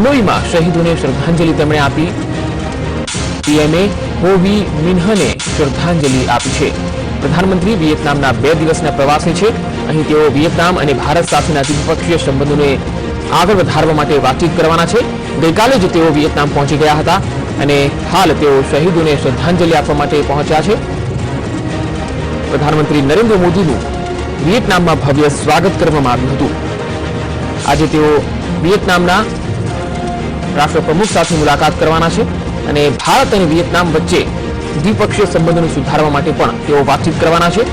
હનોઈમાં શહીદોને શ્રદ્ધાંજલિ તેમણે આપી। પીએમએ હો વી મિન્હને શ્રદ્ધાંજલિ આપી છે। પ્રધાનમંત્રી વિયેતનામના 2 દિવસના પ્રવાસે છે। અહીં તેઓ વિયેતનામ અને ભારત સાથેના દ્વિપક્ષીય સંબંધોને આગળ વધારવા માટે વાતચીત કરવાના છે। ગઈકાલે જ તેઓ વિયેતનામ પહોંચી ગયા હતા અને હાલ તેઓ શહીદોને શ્રદ્ધાંજલિ આપવા માટે પહોંચ્યા છે। પ્રધાનમંત્રી નરેન્દ્ર મોદીનું વિયેતનામમાં ભવ્ય સ્વાગત કરવામાં આવ્યું હતું। આજે તેઓ વિયેતનામના રાષ્ટ્રપ્રમુખ સાથે મુલાકાત કરવાના છે અને ભારત અને વિયેતનામ વચ્ચે દ્વિપક્ષીય સંબંધોને સુધારવા માટે પણ તેઓ વાતચીત કરવાના છે।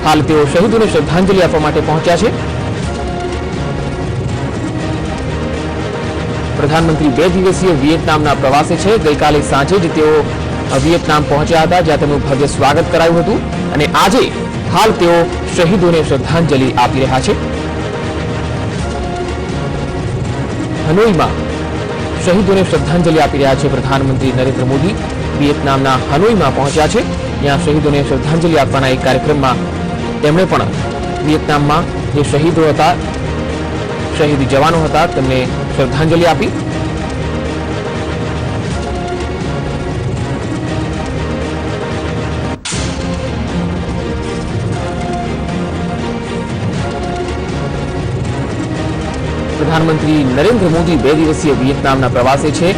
હાલ તેઓ શહીદોને શ્રદ્ધાંજલિ આપવા માટે પહોંચ્યા છે। પ્રધાનમંત્રી 2 દિવસીય વિયેતનામના પ્રવાસે છે। ગઈકાલે સાંજે જ તેઓ વિયેતનામ પહોંચ્યા હતા, જ્યાં તેમનું ભવ્ય સ્વાગત કરાયું હતું અને આજે હાલ તેઓ શહીદોને શ્રદ્ધાંજલિ આપી રહ્યા છે। હનોઈમાં શહીદોને શ્રદ્ધાંજલિ આપી રહ્યા છે પ્રધાનમંત્રી નરેન્દ્ર મોદી। વિયેતનામના હનોઈમાં પહોંચ્યા છે, ત્યાં શહીદોને શ્રદ્ધાંજલિ આપવાના એક કાર્યક્રમમાં તેમણે પણ વિયેતનામમાં જે શહીદો હતા, શહીદ જવાનો હતા, તેમને શ્રદ્ધાંજલિ આપી। પ્રધાનમંત્રી નરેન્દ્ર મોદી 2 દિવસીય વિયેતનામના પ્રવાસે છે,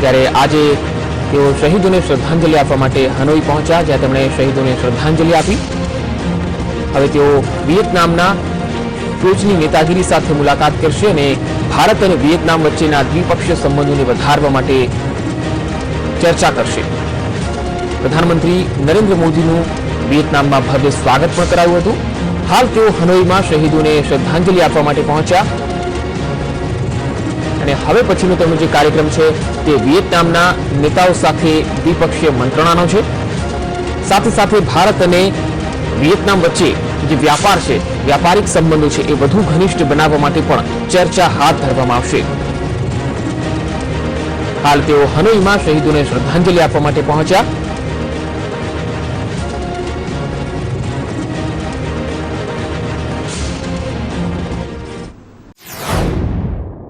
ત્યારે આજે તેઓ શહીદોને શ્રદ્ધાંજલિ આપવા માટે હનોઈ પહોંચ્યા, જ્યાં તેમણે શહીદોને શ્રદ્ધાંજલિ આપી। હવે તેઓ વિયેતનામના ટોચની નેતાગીરી સાથે મુલાકાત કરશે અને ભારત અને વિયેતનામ વચ્ચેના દ્વિપક્ષીય સંબંધોને વધારવા માટે ચર્ચા કરશે। પ્રધાનમંત્રી નરેન્દ્ર મોદીનું વિયેતનામમાં ભવ્ય સ્વાગત પણ કરાયું હતું। હાલ તેઓ હનોઈમાં શહીદોને શ્રદ્ધાંજલિ આપવા માટે પહોંચ્યા અને હવે પછીનો તેમનો જે કાર્યક્રમ છે તે વિયેતનામના નેતાઓ સાથે દ્વિપક્ષીય મંત્રણાનો છે। સાથે સાથે ભારત અને વિયેતનામ વચ્ચે જે વ્યાપાર છે, વ્યાપારિક સંબંધો છે, એ વધુ ઘનિષ્ઠ બનાવવા માટે પણ ચર્ચા હાથ ધરવામાં આવશે। હાલ તેઓ હનોઈમાં શહીદોને શ્રદ્ધાંજલિ આપવા માટે પહોંચ્યા।